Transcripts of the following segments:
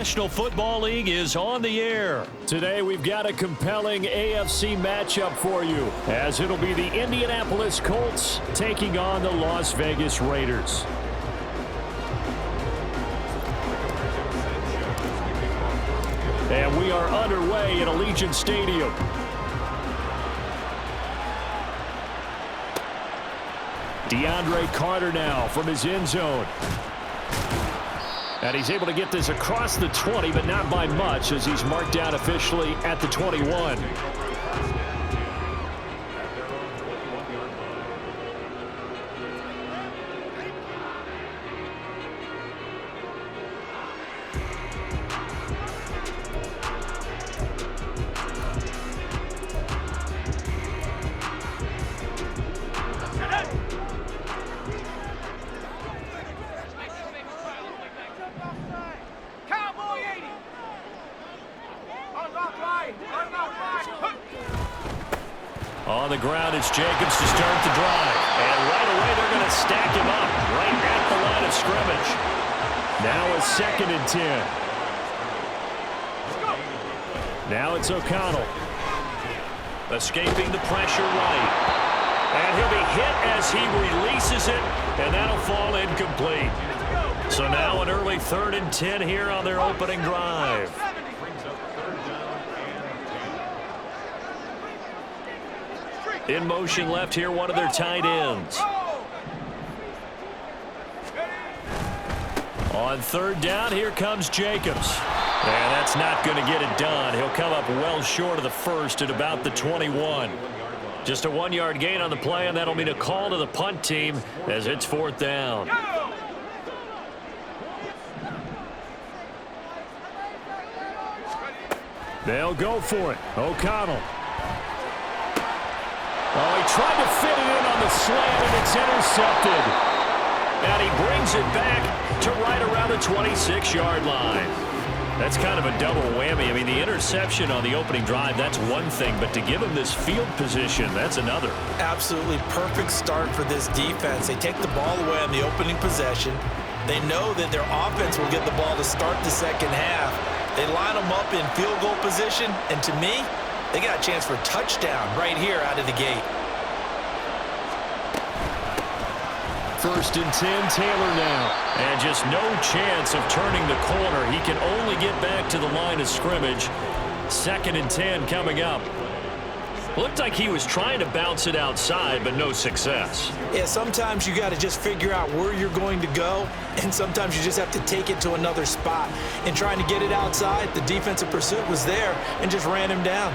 National Football League is on the air. Today we've got a compelling AFC matchup for you, as it'll be the Indianapolis Colts taking on the Las Vegas Raiders. And we are underway at Allegiant Stadium. DeAndre Carter now from his end zone. And he's able to get this across the 20, but not by much, as he's marked down officially at the 21. On the ground, it's Jacobs to start the drive. And right away, they're going to stack him up right at the line of scrimmage. Now a 2nd and 10. Now it's O'Connell. Escaping the pressure right. And he'll be hit as he releases it, and that'll fall incomplete. So now an early 3rd and 10 here on their opening drive. In motion left here, one of their tight ends. On 3rd down, here comes Jacobs. And that's not going to get it done. He'll come up well short of the first at about the 21. Just a 1-yard gain on the play, and that'll mean a call to the punt team as it's 4th down. They'll go for it. O'Connell. Oh, he tried to fit it in on the slant, and it's intercepted. And he brings it back to right around the 26-yard line. That's kind of a double whammy. I mean, the interception on the opening drive, that's one thing, but to give him this field position, that's another. Absolutely perfect start for this defense. They take the ball away on the opening possession. They know that their offense will get the ball to start the second half. They line them up in field goal position, and to me, they got a chance for a touchdown right here out of the gate. 1st and 10, Taylor now. And just no chance of turning the corner. He can only get back to the line of scrimmage. 2nd and 10 coming up. Looked like he was trying to bounce it outside, but no success. Yeah, sometimes you got to just figure out where you're going to go, and sometimes you just have to take it to another spot. And trying to get it outside, the defensive pursuit was there and just ran him down.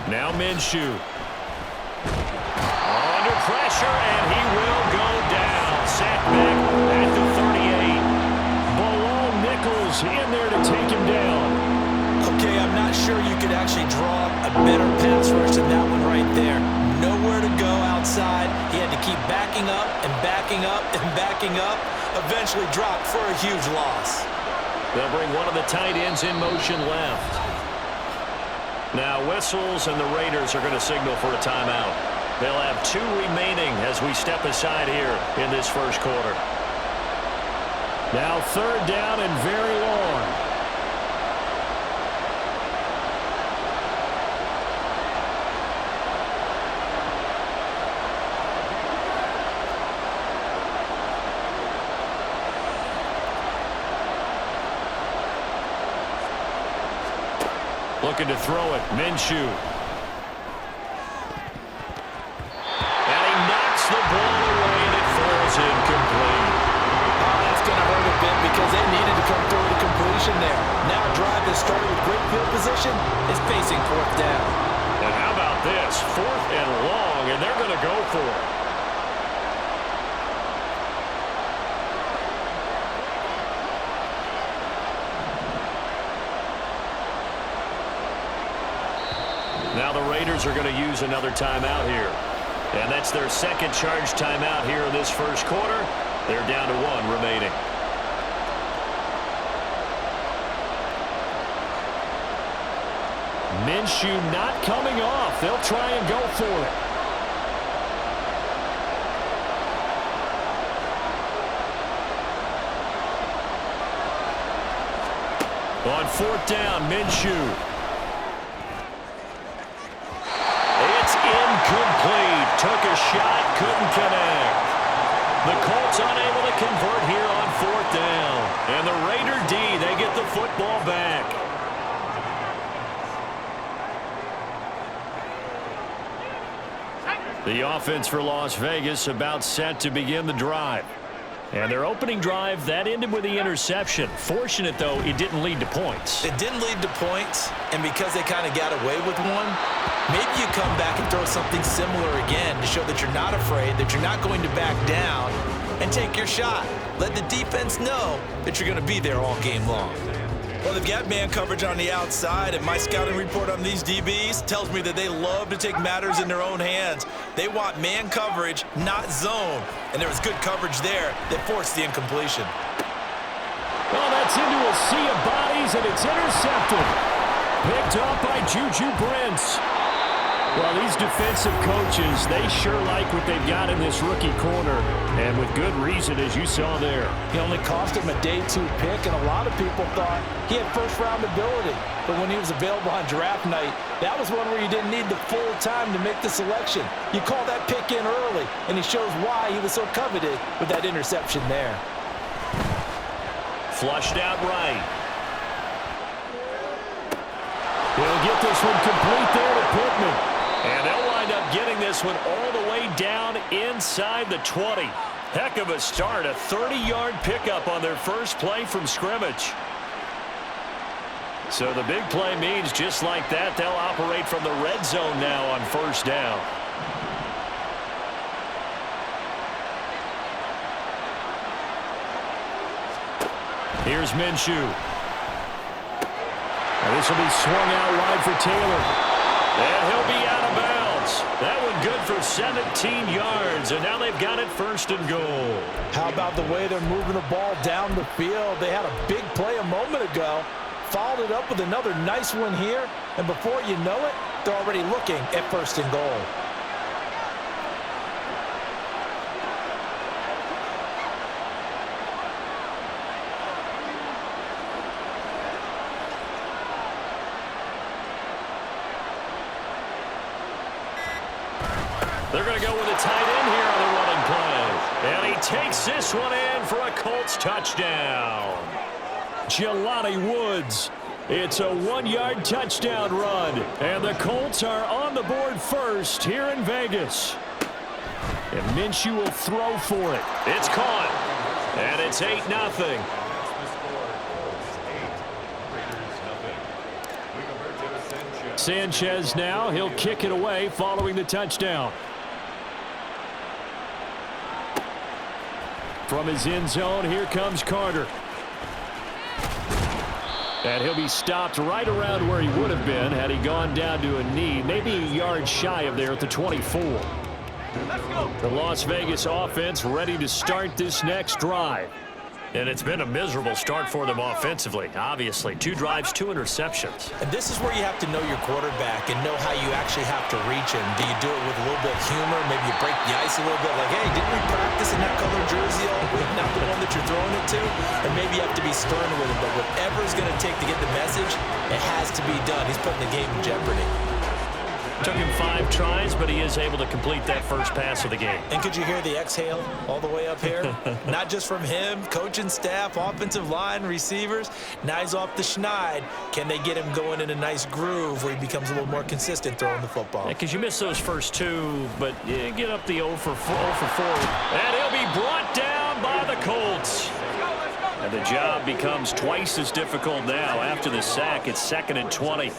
Now Minshew. Under pressure, and he will go down. Sacked back at the 38. Below Nichols in there to take him down. Okay, I'm not sure you could actually draw a better pass rush than that one right there. Nowhere to go outside. He had to keep backing up and backing up and backing up. Eventually dropped for a huge loss. They'll bring one of the tight ends in motion left. Now whistles, and the Raiders are going to signal for a timeout. They'll have 2 remaining as we step aside here in this first quarter. Now 3rd down and very long. Looking to throw it, Minshew. And he knocks the ball away, and it falls incomplete. Oh, that's going to hurt a bit because they needed to come through with a completion there. Now a drive that started with great field position is facing 4th down. And how about this? 4th and long, and they're going to go for it. Now the Raiders are going to use another timeout here. And that's their 2nd charge timeout here in this first quarter. They're down to 1 remaining. Minshew not coming off. They'll try and go for it. On fourth down, Minshew. It's incomplete. Took a shot, couldn't connect. The Colts unable to convert here on fourth down. And the Raider D, they get the football back. The offense for Las Vegas about set to begin the drive. And their opening drive, that ended with the interception. Fortunate, though, it didn't lead to points. It didn't lead to points, and because they kind of got away with one, maybe you come back and throw something similar again to show that you're not afraid, that you're not going to back down, and take your shot. Let the defense know that you're going to be there all game long. Well, they've got man coverage on the outside, and my scouting report on these DBs tells me that they love to take matters in their own hands. They want man coverage, not zone. And there was good coverage there that forced the incompletion. Well, that's into a sea of bodies, and it's intercepted. Picked up by Juju Brents. Well, these defensive coaches, they sure like what they've got in this rookie corner, and with good reason, as you saw there. He only cost him a day 2 pick, and a lot of people thought he had first-round ability. But when he was available on draft night, that was one where you didn't need the full time to make the selection. You call that pick in early, and he shows why he was so coveted with that interception there. Flushed out right. He'll get this one complete there to Pittman. And they'll wind up getting this one all the way down inside the 20. Heck of a start, a 30-yard pickup on their first play from scrimmage. So the big play means just like that, they'll operate from the red zone now on first down. Here's Minshew. And this will be swung out wide for Taylor. And he'll be out of bounds. That one good for 17 yards, and now they've got it first and goal. How about the way they're moving the ball down the field? They had a big play a moment ago, followed it up with another nice one here, and before you know it, they're already looking at first and goal. They're going to go with a tight end here on the running play. And he takes this one in for a Colts touchdown. Jelani Woods. It's a 1-yard touchdown run. And the Colts are on the board first here in Vegas. And Minshew will throw for it. It's caught. And it's 8-0. Sanchez now. He'll kick it away following the touchdown. From his end zone, here comes Carter. And he'll be stopped right around where he would have been had he gone down to a knee, maybe a yard shy of there at the 24. The Las Vegas offense ready to start this next drive. And it's been a miserable start for them offensively, obviously. 2 drives, 2 interceptions. And this is where you have to know your quarterback and know how you actually have to reach him. Do you do it with a little bit of humor? Maybe you break the ice a little bit, like, hey, didn't we practice in that colored jersey all week, not the one that you're throwing it to? And maybe you have to be stern with him, but whatever it's going to take to get the message, it has to be done. He's putting the game in jeopardy. Took him 5 tries, but he is able to complete that first pass of the game. And could you hear the exhale all the way up here? Not just from him, coaching staff, offensive line, receivers. Now he's off the schneid. Can they get him going in a nice groove where he becomes a little more consistent throwing the football? Because you missed those first 2, but you get up the 0 for 4. And he'll be brought down by the Colts. And the job becomes twice as difficult now. After the sack, it's 2nd and 20.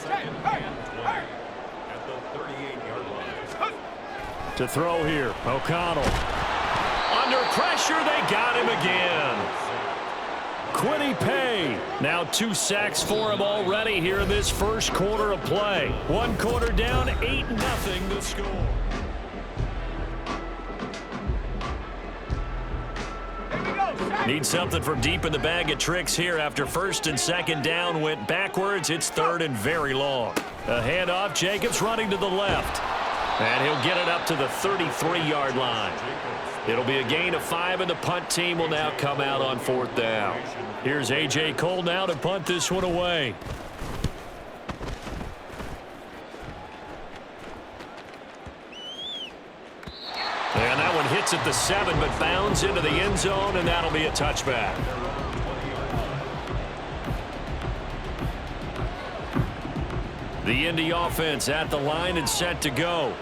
To throw here, O'Connell. Under pressure, they got him again. Quiddy Pay. Now 2 sacks for him already here in this first quarter of play. 1 quarter down, 8-0 the score. Need something from deep in the bag of tricks here after 1st and 2nd down went backwards. It's 3rd and very long. A handoff, Jacobs running to the left. And he'll get it up to the 33-yard line. It'll be a gain of 5, and the punt team will now come out on 4th down. Here's A.J. Cole now to punt this one away. And that one hits at the 7, but bounds into the end zone, and that'll be a touchback. The Indy offense at the line and set to go.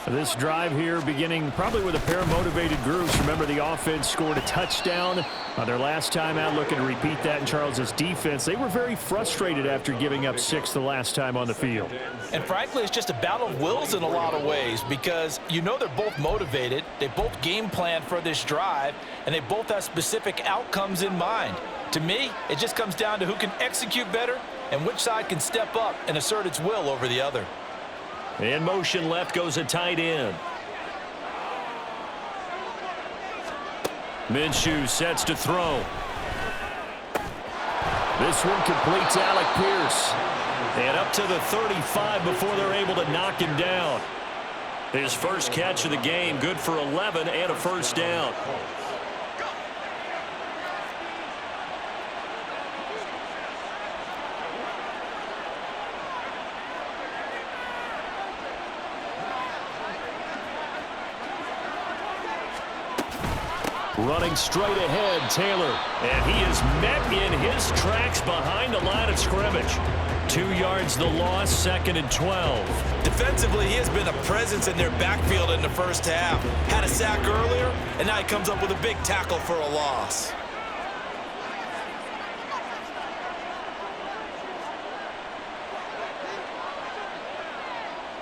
This drive here beginning probably with a pair of motivated groups. Remember, the offense scored a touchdown on their last time out, looking to repeat that in Charles's defense. They were very frustrated after giving up 6 the last time on the field. And frankly, it's just a battle of wills in a lot of ways because you know they're both motivated. They both game plan for this drive, and they both have specific outcomes in mind. To me, it just comes down to who can execute better and which side can step up and assert its will over the other. In motion left goes a tight end. Minshew sets to throw. This one completes Alec Pierce. And up to the 35 before they're able to knock him down. His first catch of the game, good for 11 and a first down. Running straight ahead, Taylor. And he is met in his tracks behind the line of scrimmage. 2 yards the loss, 2nd and 12. Defensively, he has been a presence in their backfield in the first half. Had a sack earlier, and now he comes up with a big tackle for a loss.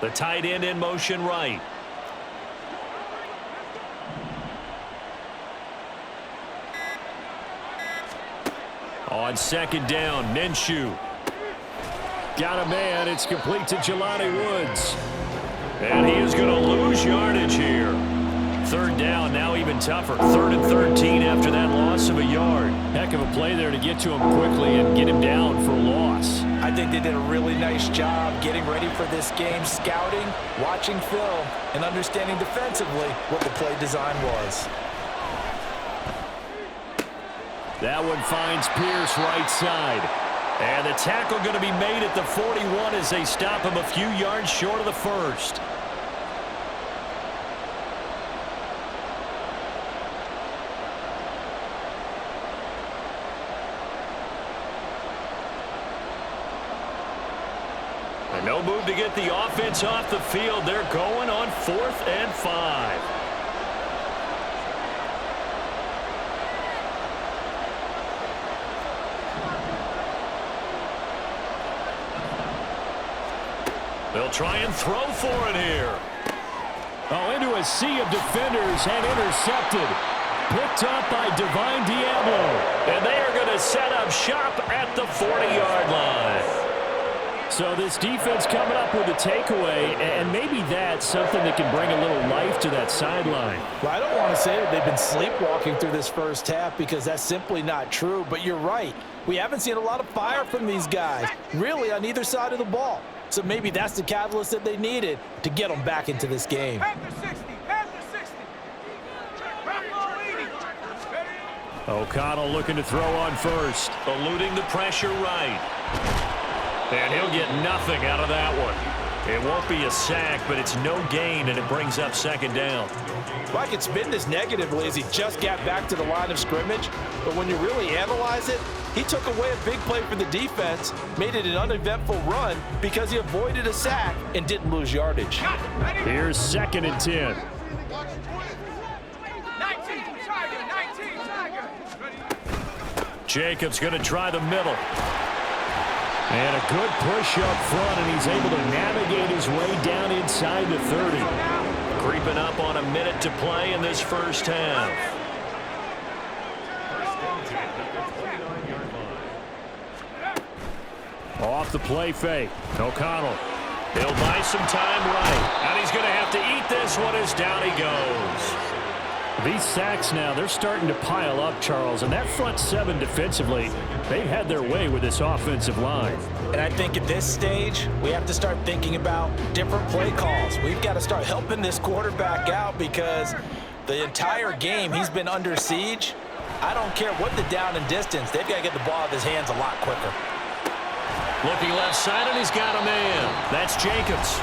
The tight end in motion right. On 2nd down, Minshew. Got a man. It's complete to Jelani Woods. And he is going to lose yardage here. 3rd down, now even tougher. 3rd and 13 after that loss of a yard. Heck of a play there to get to him quickly and get him down for a loss. I think they did a really nice job getting ready for this game, scouting, watching film, and understanding defensively what the play design was. That one finds Pierce right side. And the tackle going to be made at the 41 as they stop him a few yards short of the first. And no move to get the offense off the field. They're going on 4th and 5. They'll try and throw for it here. Oh, into a sea of defenders and intercepted. Picked up by Divine Diablo. And they are going to set up shop at the 40-yard line. So this defense coming up with a takeaway, and maybe that's something that can bring a little life to that sideline. Well, I don't want to say that they've been sleepwalking through this first half because that's simply not true, but you're right. We haven't seen a lot of fire from these guys, really on either side of the ball. So maybe that's the catalyst that they needed to get them back into this game. O'Connell looking to throw on first, eluding the pressure right. And he'll get nothing out of that one. It won't be a sack, but it's no gain, and it brings up 2nd down. Well, I could spin this negatively as he just got back to the line of scrimmage, but when you really analyze it, he took away a big play for the defense, made it an uneventful run because he avoided a sack and didn't lose yardage. Here's 2nd and 10. Jacobs going to try the middle. And a good push up front, and he's able to navigate his way down inside the 30. Creeping up on a minute to play in this first half. Off the play fake. O'Connell. He'll buy some time right. And he's going to have to eat this one as down he goes. These sacks now, they're starting to pile up, Charles. And that front 7 defensively, they've had their way with this offensive line. And I think at this stage, we have to start thinking about different play calls. We've got to start helping this quarterback out because The entire game he's been under siege. I don't care what the down and distance. They've got to get the ball out of his hands a lot quicker. Looking left side, and he's got a man. That's Jacobs.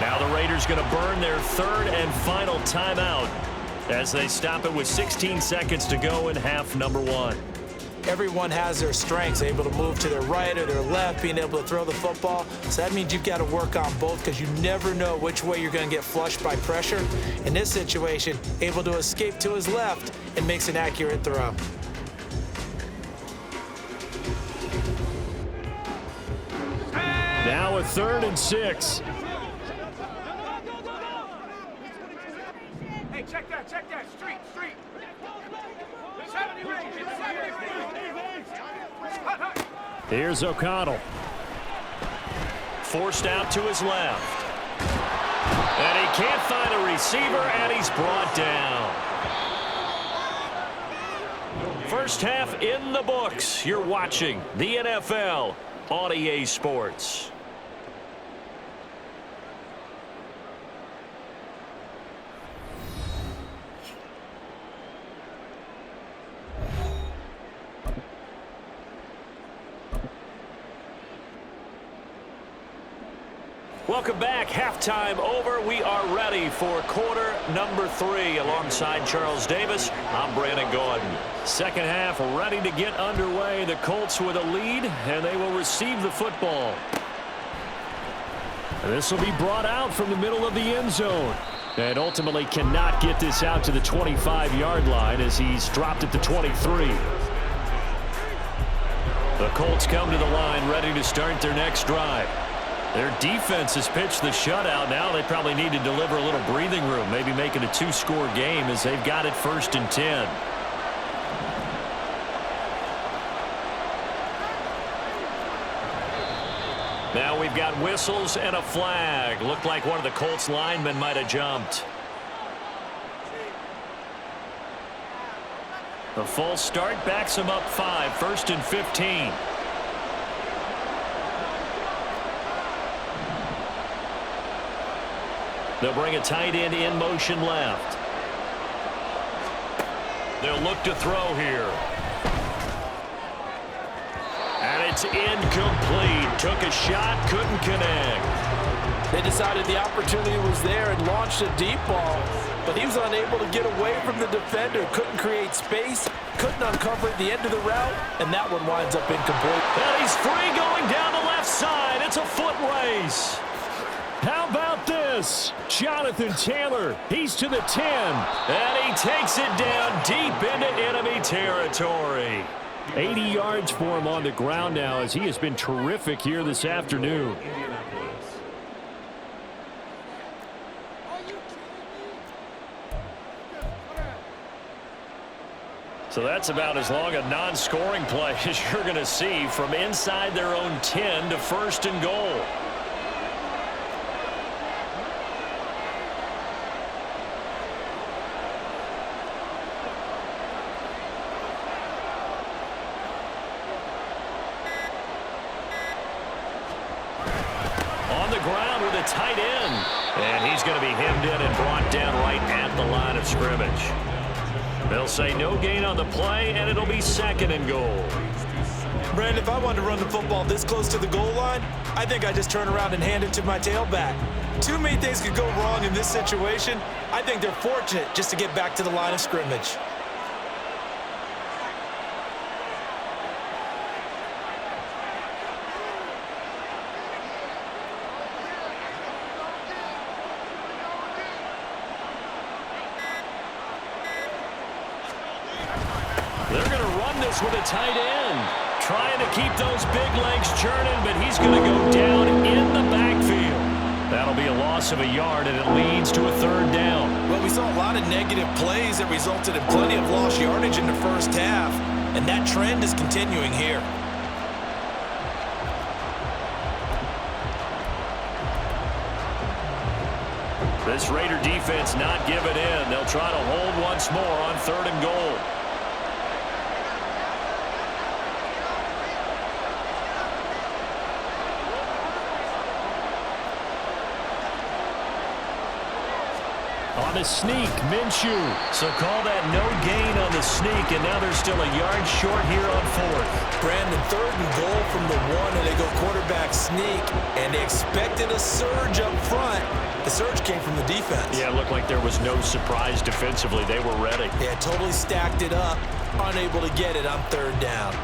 Now the Raiders going to burn their third and final timeout as they stop it with 16 seconds to go in half number one. Everyone has their strengths, able to move to their right or their left, being able to throw the football. So that means you've got to work on both because you never know which way you're going to get flushed by pressure. In this situation, able to escape to his left and makes an accurate throw. Now a 3rd and 6. Hey, check that, street. 70 range. Here's O'Connell. Forced out to his left. And he can't find a receiver, and he's brought down. First half in the books. You're watching the NFL on EA Sports. Welcome back. Halftime over. We are ready for quarter number 3. Alongside Charles Davis, I'm Brandon Gordon. Second half ready to get underway. The Colts with a lead, and they will receive the football. And this will be brought out from the middle of the end zone. And ultimately cannot get this out to the 25-yard line as he's dropped at the 23. The Colts come to the line ready to start their next drive. Their defense has pitched the shutout. Now they probably need to deliver a little breathing room, maybe make it a 2-score game as they've got it 1st and 10. Now we've got whistles and a flag. Looked like one of the Colts linemen might have jumped. The false start backs him up 5, 1st and 15. They'll bring a tight end in motion left. They'll look to throw here. And it's incomplete. Took a shot, couldn't connect. They decided the opportunity was there and launched a deep ball, but he was unable to get away from the defender. Couldn't create space, couldn't uncover at the end of the route, and that one winds up incomplete. And he's free going down the left side. It's a foot race. How about this? Jonathan Taylor, he's to the 10. And he takes it down deep into enemy territory. 80 yards for him on the ground now as he has been terrific here this afternoon. So that's about as long a non-scoring play as you're going to see from inside their own 10 to 1st and goal. Tight end. And he's going to be hemmed in and brought down right at the line of scrimmage. They'll say no gain on the play, and it'll be 2nd and goal. Brandon, if I wanted to run the football this close to the goal line, I think I just turn around and hand it to my tailback. Too many things could go wrong in this situation. I think they're fortunate just to get back to the line of scrimmage. They're going to run this with a tight end. Trying to keep those big legs churning, but he's going to go down in the backfield. That'll be a loss of a yard, and it leads to a 3rd down. Well, we saw a lot of negative plays that resulted in plenty of lost yardage in the first half, and that trend is continuing here. This Raider defense not giving in. They'll try to hold once more on 3rd and goal. On the sneak, Minshew. So call that no gain on the sneak, and now they're still a yard short here on fourth. Brandon, 3rd and goal from the 1, and they go quarterback sneak, and they expected a surge up front. The surge came from the defense. Yeah, it looked like there was no surprise defensively. They were ready. Yeah, totally stacked it up, unable to get it on 3rd down.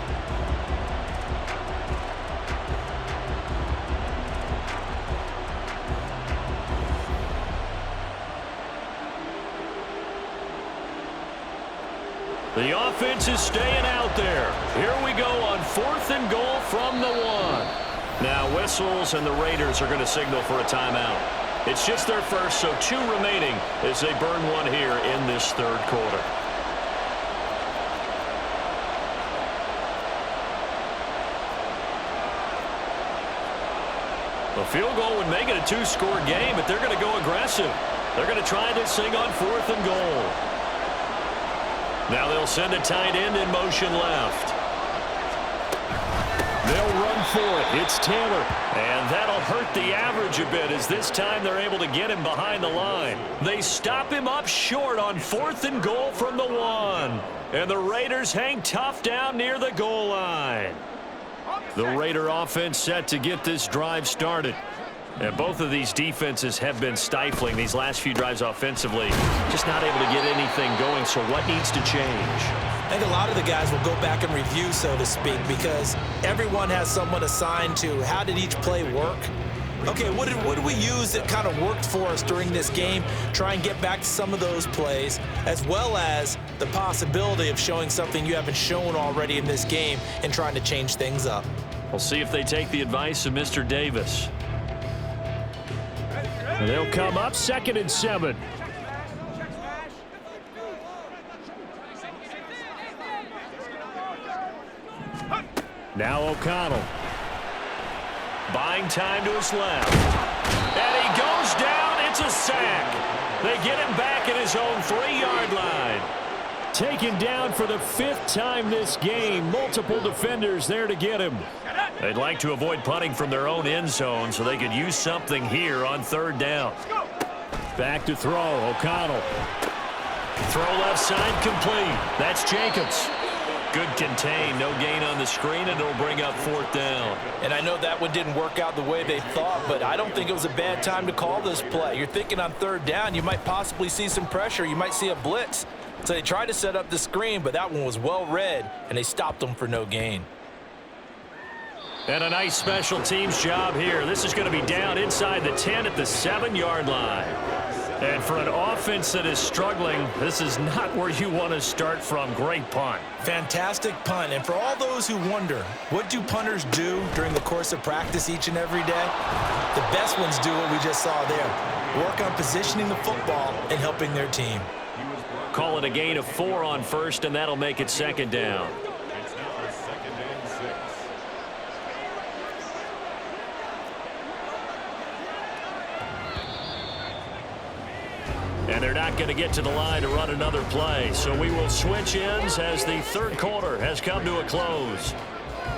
The offense is staying out there. Here we go on 4th and goal from the 1. Now whistles and the Raiders are going to signal for a timeout. It's just their first, so 2 remaining as they burn one here in this 3rd quarter. A field goal would make it a 2-score game, but they're going to go aggressive. They're going to try this thing on 4th and goal. Now they'll send a tight end in motion left. They'll run for it. It's Taylor. And that'll hurt the average a bit as this time they're able to get him behind the line. They stop him up short on 4th and goal from the 1. And the Raiders hang tough down near the goal line. The Raider offense set to get this drive started. And both of these defenses have been stifling these last few drives offensively. Just not able to get anything going, so what needs to change? I think a lot of the guys will go back and review, so to speak, because everyone has someone assigned to how did each play work. Okay, what did we use that kind of worked for us during this game? Try and get back to some of those plays, as well as the possibility of showing something you haven't shown already in this game and trying to change things up. We'll see if they take the advice of Mr. Davis. And they'll come up 2nd and 7. Now O'Connell. Buying time to his left. And he goes down. It's a sack. They get him back at his own 3-yard line. Taken down for the 5th time this game. Multiple defenders there to get him. They'd like to avoid punting from their own end zone so they could use something here on 3rd down. Back to throw. O'Connell. Throw left side complete. That's Jacobs. Good contain. No gain on the screen, and it'll bring up 4th down. And I know that one didn't work out the way they thought, but I don't think it was a bad time to call this play. You're thinking on 3rd down, you might possibly see some pressure. You might see a blitz. So they tried to set up the screen, but that one was well read, and they stopped them for no gain. And a nice special teams job here. This is going to be down inside the 10 at the 7-yard line. And for an offense that is struggling, this is not where you want to start from. Great punt. Fantastic punt. And for all those who wonder, what do punters do during the course of practice each and every day? The best ones do what we just saw there. Work on positioning the football and helping their team. Call it a gain of 4 on 1st, and that'll make it 2nd down. And they're not going to get to the line to run another play. So we will switch ends as the 3rd quarter has come to a close.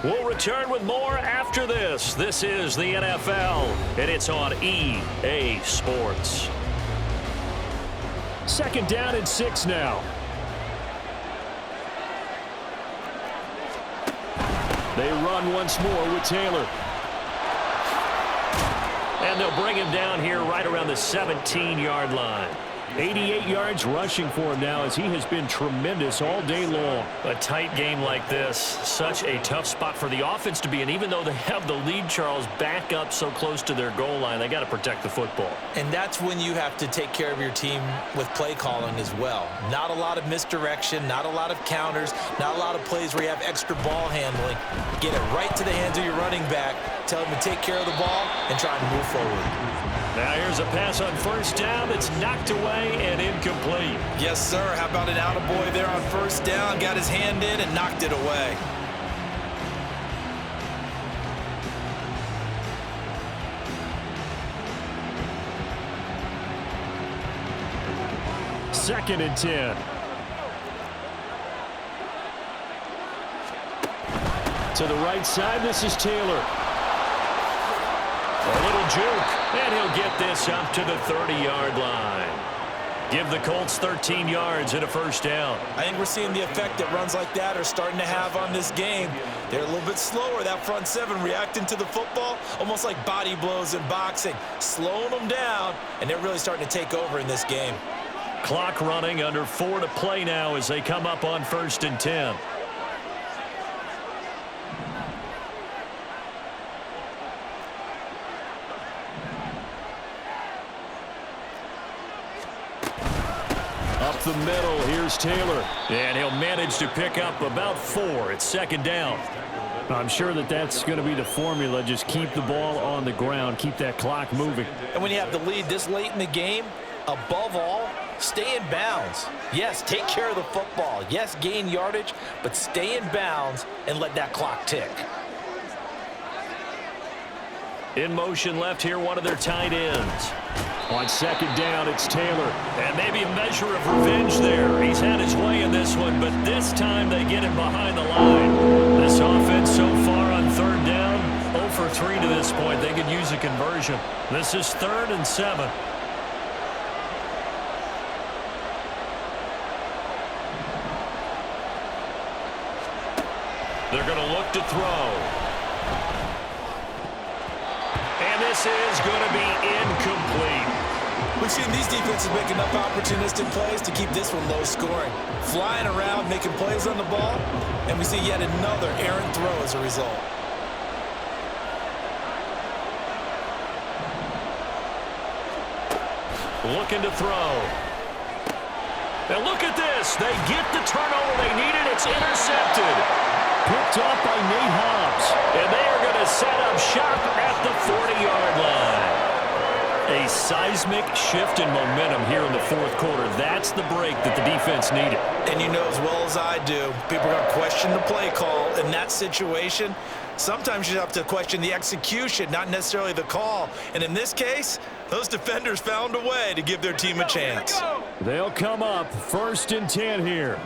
We'll return with more after this. This is the NFL, and it's on EA Sports. 2nd down and 6 now. They run once more with Taylor. And they'll bring him down here right around the 17-yard line. 88 yards rushing for him now as he has been tremendous all day long. A tight game like this, such a tough spot for the offense to be in. Even though they have the lead, Charles, back up so close to their goal line, they got to protect the football. And that's when you have to take care of your team with play calling as well. Not a lot of misdirection, not a lot of counters, not a lot of plays where you have extra ball handling. Get it right to the hands of your running back, tell him to take care of the ball, and try to move forward. Now here's a pass on 1st down that's knocked away and incomplete. Yes, sir. How about an attaboy there on 1st down? Got his hand in and knocked it away. Second and 10. To the right side, this is Taylor. A little juke, and he'll get this up to the 30-yard line. give the Colts 13 yards and a first down. I think we're seeing the effect that runs like that are starting to have on this game. They're a little bit slower, that front seven, reacting to the football, almost like body blows in boxing, slowing them down, and they're really starting to take over in this game. Clock running, under 4 to play now as they come up on 1st and 10. Up the middle, here's Taylor. And he'll manage to pick up about 4. It's 2nd down. I'm sure that's going to be the formula. Just keep the ball on the ground, keep that clock moving. And when you have the lead this late in the game, above all, stay in bounds. Yes, take care of the football. Yes, gain yardage, but stay in bounds and let that clock tick. In motion left here, one of their tight ends. On 2nd down, it's Taylor. And maybe a measure of revenge there. He's had his way in this one, but this time they get him behind the line. This offense so far on 3rd down, 0 for 3 to this point. They could use a conversion. This is 3rd and 7. They're going to look to throw. And this is going to be incomplete. We've seen these defenses make enough opportunistic plays to keep this one low scoring. Flying around, making plays on the ball, and we see yet another errant throw as a result. Looking to throw. And look at this. They get the turnover they needed. It's intercepted. Picked off by Nate Hobbs. And they are going to set up shop at the 40-yard line. A seismic shift in momentum here in the 4th quarter. That's the break that the defense needed. And you know as well as I do, people are going to question the play call in that situation. Sometimes you have to question the execution, not necessarily the call. And in this case, those defenders found a way to give their team a chance. They'll come up 1st and 10 here.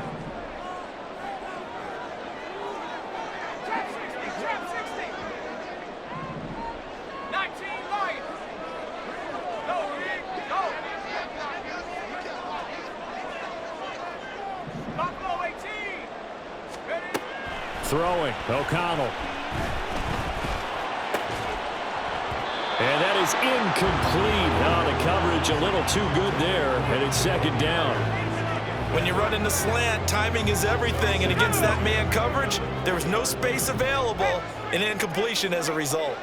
Throwing, O'Connell. And that is incomplete. Now the coverage a little too good there, and it's 2nd down. When you run in the slant, timing is everything, and against that man coverage, there was no space available, and incompletion as a result.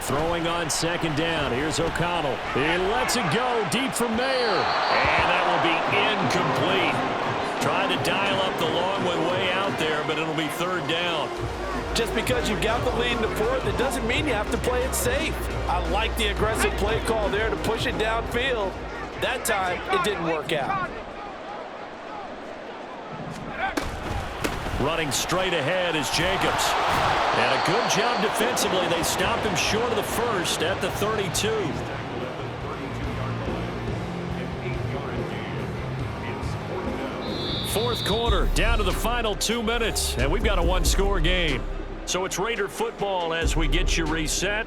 Throwing on 2nd down. Here's O'Connell. He lets it go deep for Mayer. And that will be incomplete. Trying to dial up the long one way out there, but it'll be 3rd down. Just because you've got the lead in the 4th, it doesn't mean you have to play it safe. I like the aggressive play call there to push it downfield. That time, it didn't work out. Running straight ahead is Jacobs. And a good job defensively. They stopped him short of the 1st at the 32. Fourth quarter, down to the final 2 minutes, and we've got a 1-score game. So it's Raider football as we get you reset.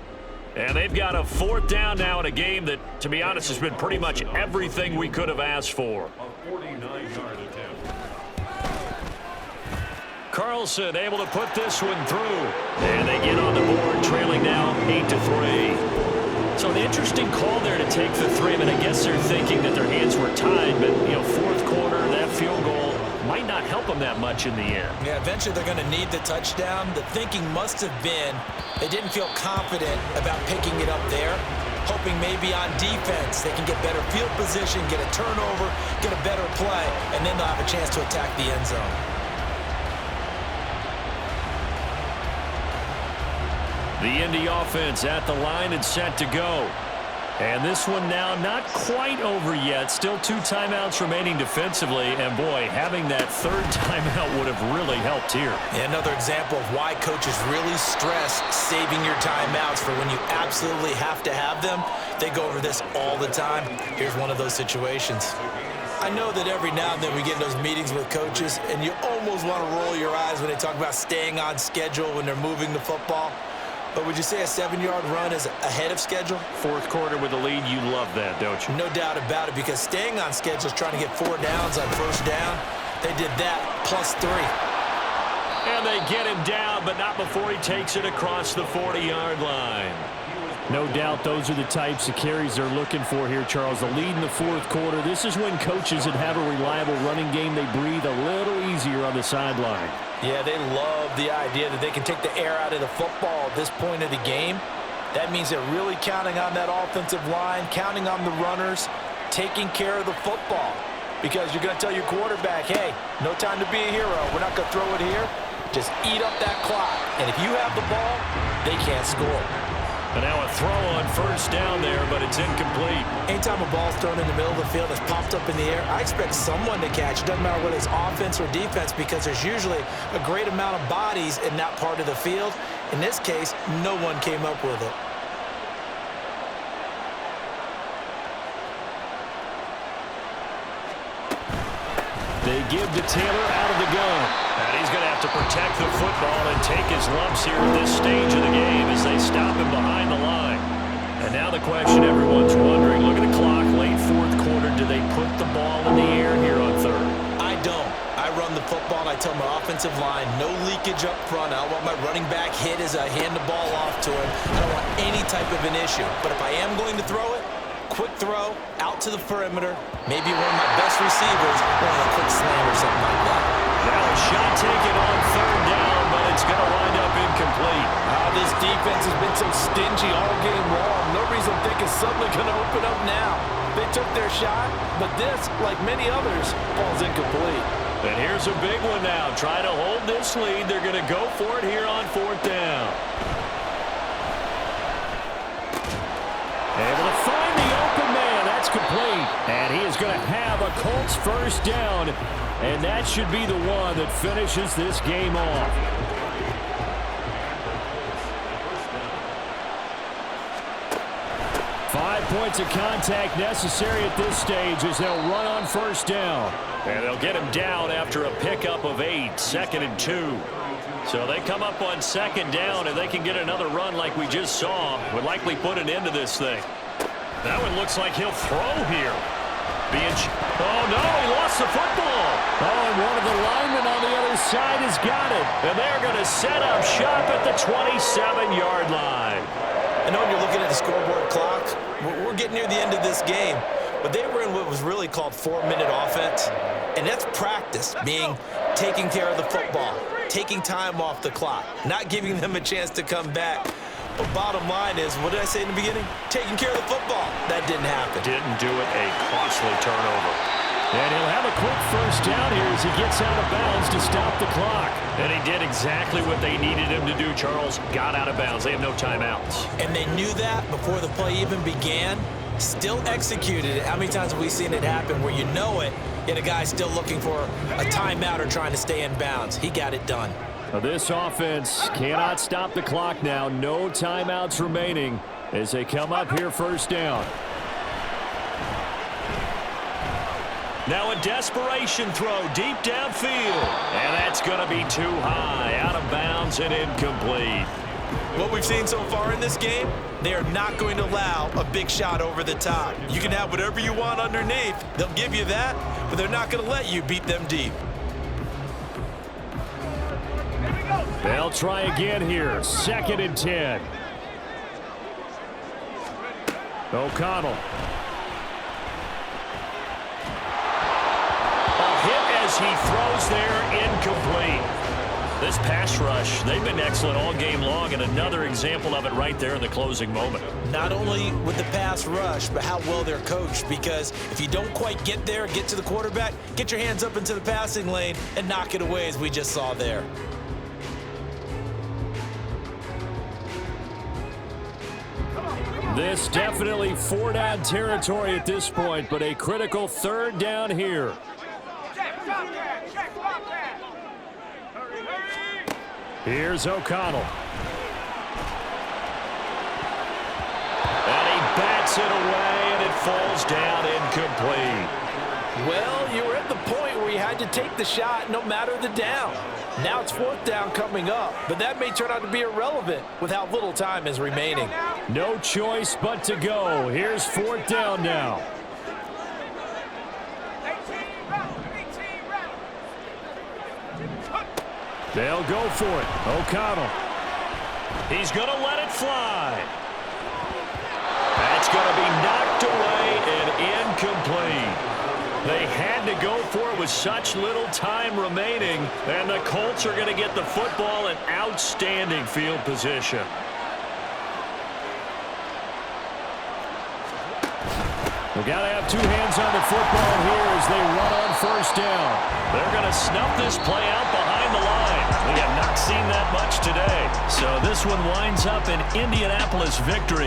And they've got a 4th down now in a game that, to be honest, has been pretty much everything we could have asked for. Carlson able to put this one through. And they get on the board, trailing now 8-3. So an interesting call there to take the 3. I mean, I guess they're thinking that their hands were tied, but, you know, 4th quarter, that field goal might not help them that much in the end. Yeah, eventually they're going to need the touchdown. The thinking must have been they didn't feel confident about picking it up there, hoping maybe on defense they can get better field position, get a turnover, get a better play, and then they'll have a chance to attack the end zone. The Indy offense at the line and set to go. And this one now not quite over yet. Still 2 timeouts remaining defensively. And, boy, having that 3rd timeout would have really helped here. Yeah, another example of why coaches really stress saving your timeouts for when you absolutely have to have them. They go over this all the time. Here's one of those situations. I know that every now and then we get in those meetings with coaches, and you almost want to roll your eyes when they talk about staying on schedule when they're moving the football. But would you say a 7-yard run is ahead of schedule? Fourth quarter with the lead, you love that, don't you? No doubt about it, because staying on schedule is trying to get 4 downs on first down. They did that plus 3. And they get him down, but not before he takes it across the 40-yard line. No doubt those are the types of carries they're looking for here, Charles. The lead in the fourth quarter. This is when coaches that have a reliable running game, they breathe a little easier on the sideline. Yeah, they love the idea that they can take the air out of the football at this point of the game. That means they're really counting on that offensive line, counting on the runners, taking care of the football. Because you're going to tell your quarterback, hey, no time to be a hero. We're not going to throw it here. Just eat up that clock. And if you have the ball, they can't score. And now a throw on first down there, but it's incomplete. Anytime a ball's thrown in the middle of the field that's popped up in the air, I expect someone to catch. It doesn't matter whether it's offense or defense, because there's usually a great amount of bodies in that part of the field. In this case, no one came up with it. They give to Taylor out of the gun. And he's going to have to protect the football and take his lumps here at this stage of the game as they stop him behind the line. And now the question everyone's wondering, look at the clock, late fourth quarter, do they put the ball in the air here on third? I don't. I run the football, and I tell my offensive line, no leakage up front. I don't want my running back hit as I hand the ball off to him. I don't want any type of an issue. But if I am going to throw it, quick throw, out to the perimeter, maybe one of my best receivers, or a quick slam or something like that. Now a shot taken on third down, but it's going to wind up incomplete. This defense has been so stingy all game long. No reason to think it's suddenly going to open up now. They took their shot, but this, like many others, falls incomplete. And here's a big one now. Trying to hold this lead. They're going to go for it here on fourth down. Able to find the open man. That's complete. And he is going to have a Colts first down. And that should be the one that finishes this game off. Five points of contact necessary at this stage as they'll run on first down. And they'll get him down after a pickup of 8, 2nd and 2. So they come up on second down, and they can get another run like we just saw. Would likely put an end to this thing. That one looks like he'll throw here. Oh, no, he lost the football. Oh, and one of the linemen on the other side has got it. And they're going to set up shop at the 27-yard line. I know when you're looking at the scoreboard clock, we're getting near the end of this game. But they were in what was really called 4-minute offense. And that's practice, meaning taking care of the football, taking time off the clock, not giving them a chance to come back. But bottom line is, what did I say in the beginning? Taking care of the football. That didn't happen. Didn't do it. A costly turnover. And he'll have a quick first down here as he gets out of bounds to stop the clock. And he did exactly what they needed him to do, Charles. Got out of bounds. They have no timeouts. And they knew that before the play even began. Still executed it. How many times have we seen it happen where you know it, yet a guy's still looking for a timeout or trying to stay in bounds? He got it done. Now this offense cannot stop the clock now. No timeouts remaining as they come up here first down. Now a desperation throw deep downfield. And that's going to be too high. Out of bounds and incomplete. What we've seen so far in this game, they are not going to allow a big shot over the top. You can have whatever you want underneath. They'll give you that, but they're not going to let you beat them deep. They'll try again here. 2nd and 10. O'Connell. A hit as he throws there, incomplete. This pass rush, they've been excellent all game long, and another example of it right there in the closing moment. Not only with the pass rush, but how well they're coached, because if you don't quite get there, get to the quarterback, get your hands up into the passing lane and knock it away as we just saw there. This definitely 4-down territory at this point, but a critical 3rd down here. Here's O'Connell. And he bats it away, and it falls down incomplete. Well, you were at the point where you had to take the shot no matter the down. Now it's fourth down coming up, but that may turn out to be irrelevant with how little time is remaining. No choice but to go. Here's fourth down now. They'll go for it. O'Connell. He's going to let it fly. That's going to be knocked away and incomplete. They had to go for it with such little time remaining, and the Colts are going to get the football in outstanding field position. We've got to have two hands on the football here as they run on first down. They're going to snuff this play out behind the line. We have not seen that much today. So this one winds up an Indianapolis victory.